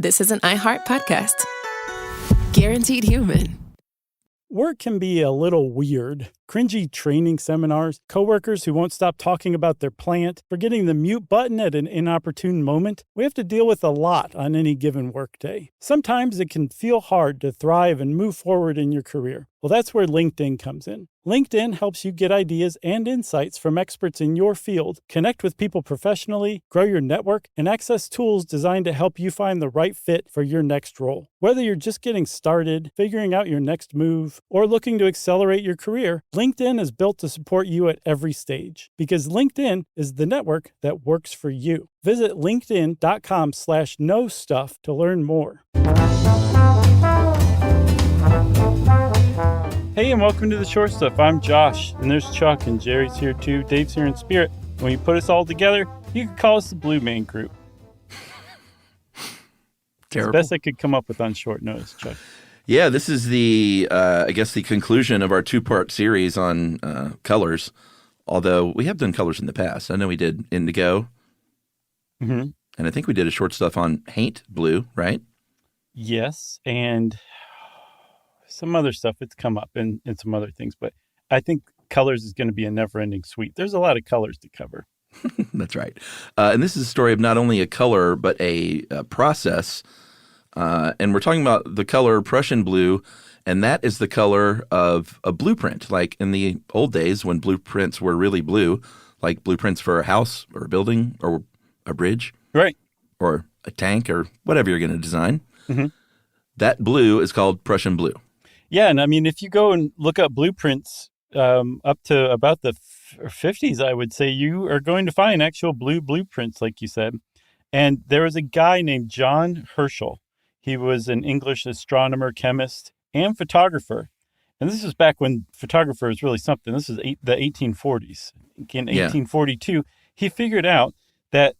this is an iHeart podcast. Guaranteed human. Work can be a little weird. Cringy training seminars, coworkers who won't stop talking about their plant, forgetting the mute button at an inopportune moment. We have to deal with a lot on any given workday. Sometimes it can feel hard to thrive and move forward in your career. Well, that's where LinkedIn comes in. LinkedIn helps you get ideas and insights from experts in your field, connect with people professionally, grow your network, and access tools designed to help you find the right fit for your next role. Whether you're just getting started, figuring out your next move, or looking to accelerate your career, LinkedIn is built to support you at every stage because LinkedIn is the network that works for you. Visit linkedin.com/knowstuff to learn more. Hey, and welcome to The Short Stuff. I'm Josh, and there's Chuck, and Jerry's here too. Dave's here in spirit. When you put us all together, you could call us the Blue Man Group. Terrible. It's the best I could come up with on short notice, Chuck. Yeah, this is the, I guess, the conclusion of our two-part series on colors, although we have done colors in the past. I know we did indigo, and I think we did a short stuff on paint blue, right? Yes, and some other stuff that's come up and some other things, but I think colors is going to be a never-ending suite. There's a lot of colors to cover. That's right. And this is a story of not only a color, but a process. And we're talking about the color Prussian blue, and that is the color of a blueprint. Like in the old days when blueprints were really blue, like blueprints for a house or a building or a bridge. Right. Or a tank or whatever you're going to design. That blue is called Prussian blue. Yeah, and I mean, if you go and look up blueprints up to about the 50s, I would say you are going to find actual blue blueprints, like you said. And there was a guy named John Herschel. He was an English astronomer, chemist, and photographer. And this was back when photographer was really something. This is the 1840s. In 1842, he figured out that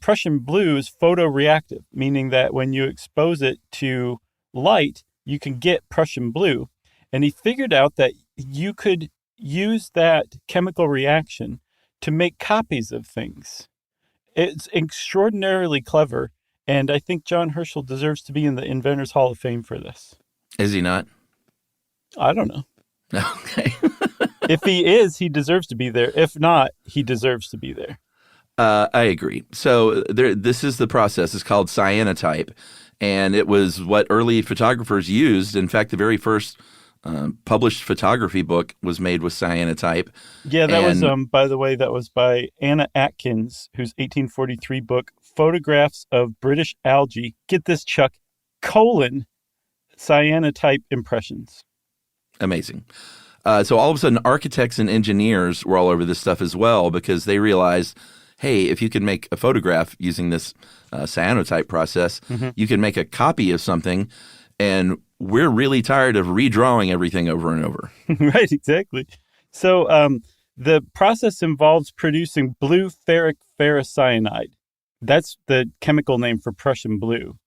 Prussian blue is photoreactive, meaning that when you expose it to light, you can get Prussian blue. And he figured out that you could use that chemical reaction to make copies of things. It's extraordinarily clever. And I think John Herschel deserves to be in the Inventors Hall of Fame for this. Is he not? I don't know. Okay. If he is, he deserves to be there. If not, he deserves to be there. I agree. So this is the process. It's called cyanotype. And it was what early photographers used. In fact, the very first published photography book was made with cyanotype. Yeah, that was, by the way, that was by Anna Atkins, whose 1843 book, Photographs of British Algae, get this, Chuck, cyanotype impressions. Amazing. So all of a sudden, architects and engineers were all over this stuff as well because they realized, hey, if you can make a photograph using this cyanotype process, you can make a copy of something, and we're really tired of redrawing everything over and over. Right, exactly. So the process involves producing blue ferric ferrocyanide. That's the chemical name for Prussian blue.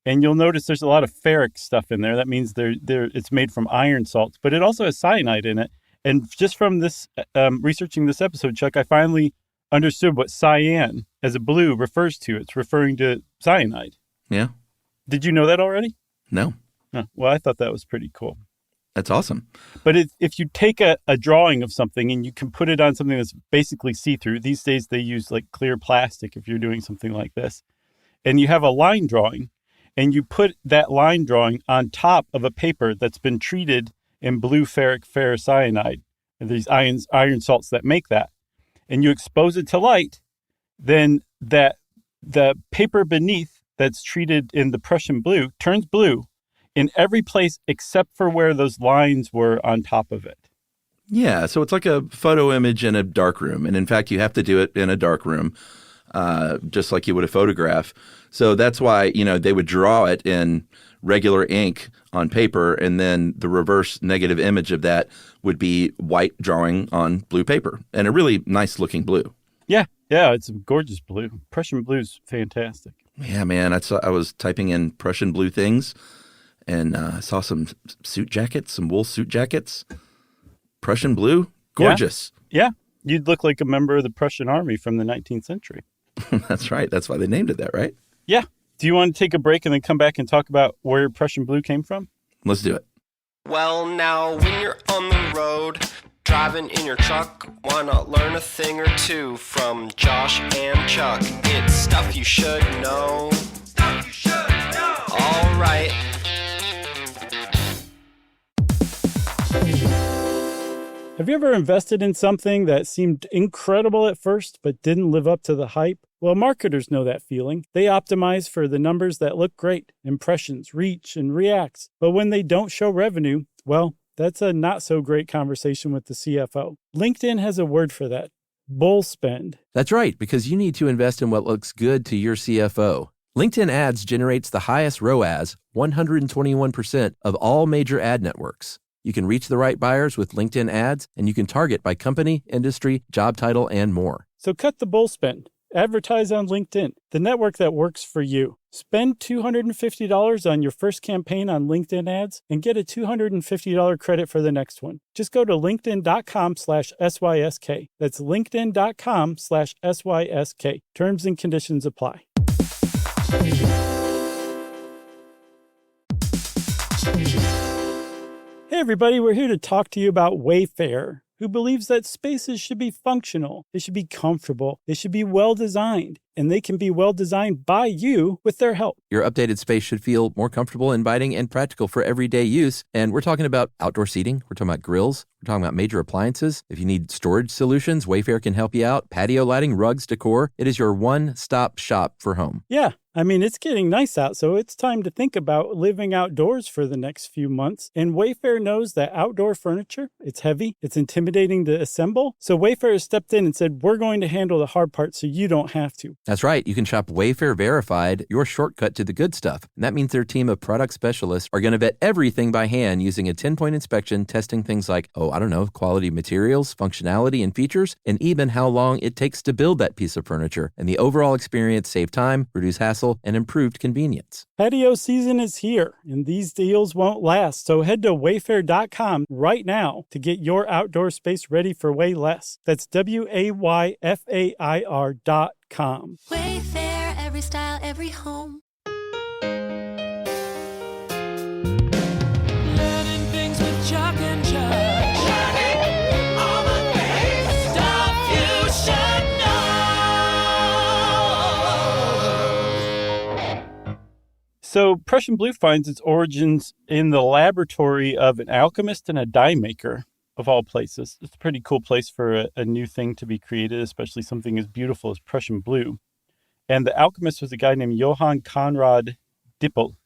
And you'll notice there's a lot of ferric stuff in there. That means it's made from iron salts, but it also has cyanide in it. And just from this researching this episode, Chuck, I finally understood what cyan as a blue refers to. It's referring to cyanide. Yeah. Did you know that already? No. Oh, well, I thought that was pretty cool. That's awesome. But if you take a drawing of something and you can put it on something that's basically see-through, these days they use like clear plastic if you're doing something like this, and you have a line drawing, and you put that line drawing on top of a paper that's been treated in blue ferric ferrocyanide, and these iron salts that make that, and you expose it to light, then the paper beneath that's treated in the Prussian blue turns blue in every place except for where those lines were on top of it. Yeah, so it's like a photo image in a dark room. And in fact, you have to do it in a dark room, just like you would a photograph. So that's why, they would draw it in regular ink on paper, and then the reverse negative image of that would be white drawing on blue paper, and a really nice looking blue. Yeah, it's a gorgeous blue. Prussian blue's fantastic. Yeah, man, I was typing in Prussian blue things, and I saw some suit jackets, some wool suit jackets. Prussian blue, gorgeous. Yeah, you'd look like a member of the Prussian Army from the 19th century. That's right. That's why they named it that, right? Yeah, Do you want to take a break and then come back and talk about where Prussian blue came from? Let's do it. Well, now, when you're on the road, driving in your truck, why not learn a thing or two from Josh and Chuck? It's stuff you should know. Stuff you should know. All right. Have you ever invested in something that seemed incredible at first but didn't live up to the hype? Well, marketers know that feeling. They optimize for the numbers that look great, impressions, reach, and reacts. But when they don't show revenue, well, that's a not so great conversation with the CFO. LinkedIn has a word for that: bull spend. That's right, because you need to invest in what looks good to your CFO. LinkedIn Ads generates the highest ROAS, 121% of all major ad networks. You can reach the right buyers with LinkedIn Ads, and you can target by company, industry, job title, and more. So cut the bull spend. Advertise on LinkedIn, the network that works for you. Spend $250 on your first campaign on LinkedIn Ads and get a $250 credit for the next one. Just go to linkedin.com/SYSK. That's linkedin.com/SYSK. Terms and conditions apply. Hey everybody, we're here to talk to you about Wayfair, who believes that spaces should be functional, they should be comfortable, they should be well-designed, and they can be well-designed by you with their help. Your updated space should feel more comfortable, inviting, and practical for everyday use. And we're talking about outdoor seating. We're talking about grills. We're talking about major appliances. If you need storage solutions, Wayfair can help you out. Patio lighting, rugs, decor. It is your one-stop shop for home. Yeah, I mean, it's getting nice out, so it's time to think about living outdoors for the next few months. And Wayfair knows that outdoor furniture, it's heavy, it's intimidating to assemble. So Wayfair has stepped in and said, we're going to handle the hard part so you don't have to. That's right. You can shop Wayfair Verified, your shortcut to the good stuff. And that means their team of product specialists are going to vet everything by hand using a 10-point inspection, testing things like, quality materials, functionality, and features, and even how long it takes to build that piece of furniture. And the overall experience save time, reduce hassle, and improved convenience. Patio season is here, and these deals won't last. So head to wayfair.com right now to get your outdoor space ready for way less. That's WAYFAIR.com. Wayfair, every style, every home. Learning things with Chuck and Chuck. Learning all the things. Stuff you should know. So Prussian blue finds its origins in the laboratory of an alchemist and a dye maker, of all places. It's a pretty cool place for a new thing to be created, especially something as beautiful as Prussian blue. And the alchemist was a guy named Johann Conrad Dippel.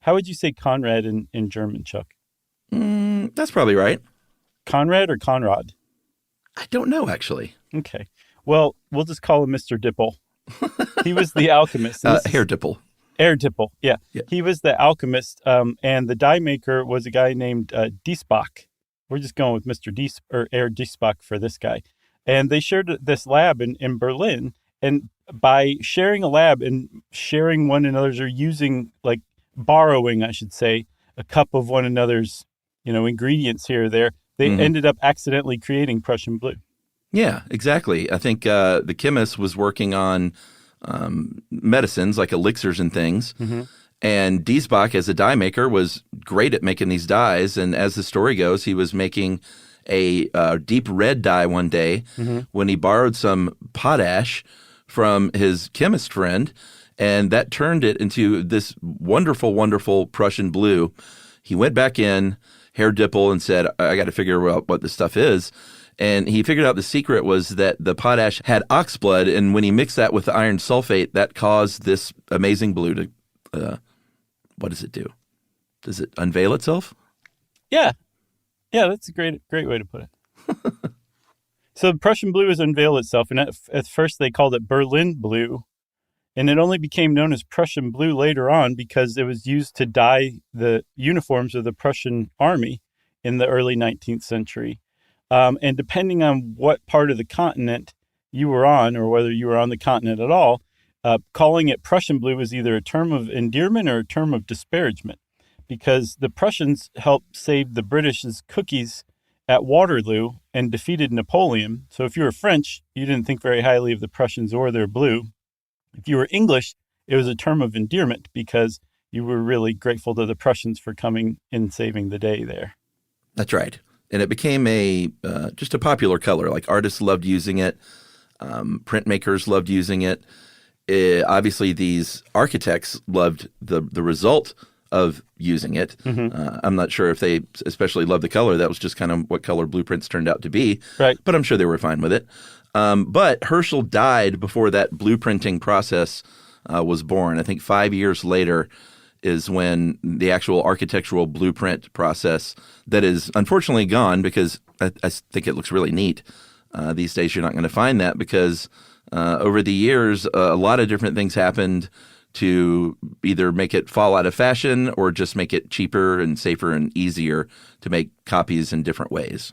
How would you say Conrad in German, Chuck? That's probably right. Conrad or Conrad? I don't know, actually. Okay. Well, we'll just call him Mr. Dippel. He was the alchemist. Herr Dippel. Herr Dippel, yeah. Yeah. He was the alchemist, and the dye maker was a guy named Diesbach. We're just going with Mr. Herr Diesbach for this guy. And they shared this lab in Berlin, and by sharing a lab and sharing one another's, or using, borrowing, I should say, a cup of one another's, ingredients here or there, they ended up accidentally creating Prussian blue. Yeah, exactly. I think the chemist was working on medicines like elixirs and things. Mm-hmm. And Diesbach, as a dye maker, was great at making these dyes. And as the story goes, he was making a deep red dye one day when he borrowed some potash from his chemist friend, and that turned it into this wonderful, wonderful Prussian blue. He went back in, Herr Dippel, and said, I got to figure out what this stuff is. And he figured out the secret was that the potash had oxblood, and when he mixed that with the iron sulfate, that caused this amazing blue to, what does it do? Does it unveil itself? Yeah. Yeah, that's a great way to put it. So Prussian blue has unveiled itself, and at first they called it Berlin blue, and it only became known as Prussian blue later on because it was used to dye the uniforms of the Prussian Army in the early 19th century. And depending on what part of the continent you were on, or whether you were on the continent at all, calling it Prussian blue was either a term of endearment or a term of disparagement, because the Prussians helped save the British's cookies at Waterloo and defeated Napoleon. So if you were French, you didn't think very highly of the Prussians or their blue. If you were English, it was a term of endearment because you were really grateful to the Prussians for coming and saving the day there. That's right. And it became just a popular color. Like artists loved using it. Printmakers loved using it. Obviously, these architects loved the result of using it. I'm not sure if they especially loved the color. That was just kind of what color blueprints turned out to be. Right. But I'm sure they were fine with it. But Herschel died before that blueprinting process was born. I think 5 years later is when the actual architectural blueprint process that is unfortunately gone, because I think it looks really neat. These days you're not going to find that because over the years a lot of different things happened to either make it fall out of fashion or just make it cheaper and safer and easier to make copies in different ways.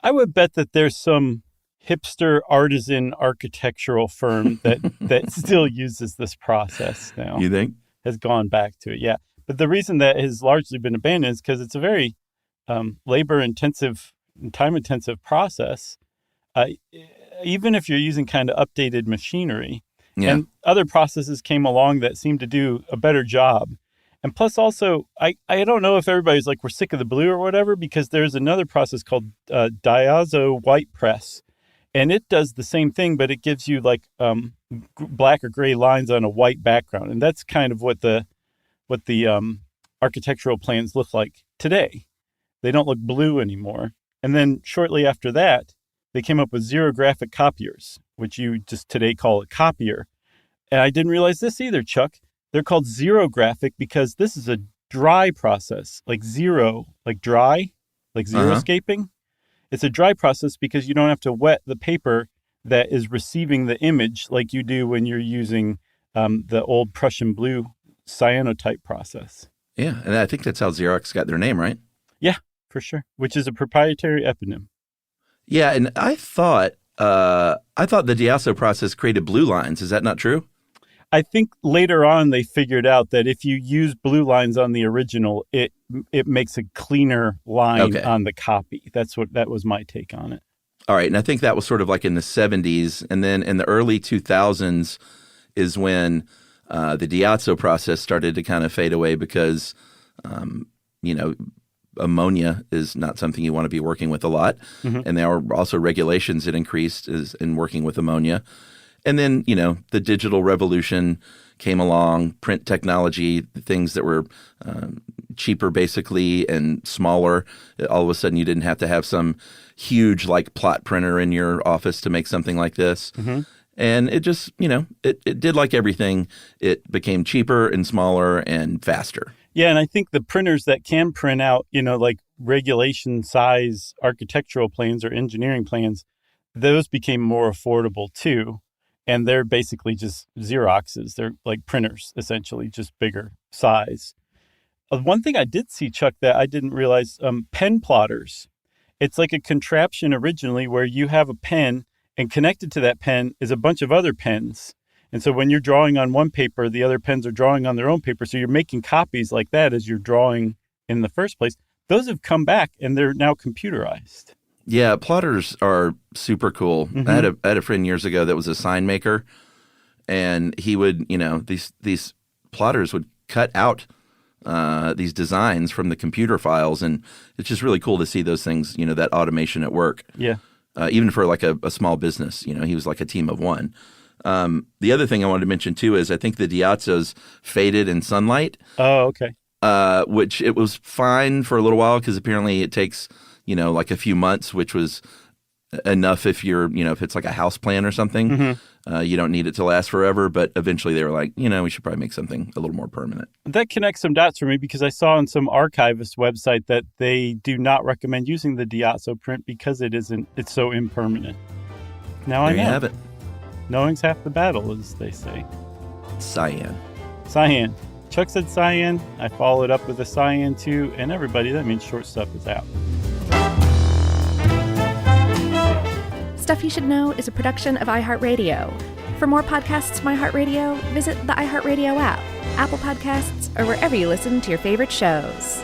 I would bet that there's some hipster artisan architectural firm that still uses this process now. You think? Has gone back to it, yeah. But the reason that has largely been abandoned is because it's a very labor-intensive and time-intensive process, even if you're using kind of updated machinery. Yeah. And other processes came along that seemed to do a better job. And plus also, I don't know if everybody's like, we're sick of the blue or whatever, because there's another process called diazo white press. And it does the same thing, but it gives you like black or gray lines on a white background. And that's kind of what the architectural plans look like today. They don't look blue anymore. And then shortly after that, they came up with xerographic copiers, which you just today call a copier. And I didn't realize this either, Chuck. They're called xerographic because this is a dry process, like zero, like dry, like xeroscaping. It's a dry process because you don't have to wet the paper that is receiving the image like you do when you're using the old Prussian blue cyanotype process. Yeah, and I think that's how Xerox got their name, right? Yeah, for sure, which is a proprietary eponym. Yeah, and I thought the diazo process created blue lines. Is that not true? I think later on they figured out that if you use blue lines on the original, it makes a cleaner line on the copy. That was my take on it. All right, and I think that was sort of like in the 70s, and then in the early 2000s is when the diazo process started to kind of fade away because, ammonia is not something you want to be working with a lot, and there are also regulations that increased in working with ammonia. And then, the digital revolution came along, print technology, things that were cheaper basically and smaller. All of a sudden, you didn't have to have some huge like plot printer in your office to make something like this. And it just, it did like everything. It became cheaper and smaller and faster. Yeah, and I think the printers that can print out, like regulation size architectural plans or engineering plans, those became more affordable too. And they're basically just Xeroxes. They're like printers, essentially, just bigger size. One thing I did see, Chuck, that I didn't realize, pen plotters. It's like a contraption originally where you have a pen and connected to that pen is a bunch of other pens. And so when you're drawing on one paper, the other pens are drawing on their own paper. So you're making copies like that as you're drawing in the first place. Those have come back and they're now computerized. Yeah, plotters are super cool. I had a friend years ago that was a sign maker, and he would, these plotters would cut out these designs from the computer files, and it's just really cool to see those things, that automation at work. Yeah. Even for like a small business, he was like a team of one. The other thing I wanted to mention too is I think the diazos faded in sunlight. Oh, okay. Which it was fine for a little while because apparently it takes like a few months, which was enough if you're, if it's like a house plan or something. You don't need it to last forever. But eventually they were like, we should probably make something a little more permanent. That connects some dots for me because I saw on some archivist website that they do not recommend using the diazo print because it's so impermanent. Now There I know. you have it. Knowing's half the battle, as they say. Cyan. Cyan. Chuck said cyan. I followed up with a cyan too. And everybody, that means short stuff is out. Stuff You Should Know is a production of iHeartRadio. For more podcasts from iHeartRadio, visit the iHeartRadio app, Apple Podcasts, or wherever you listen to your favorite shows.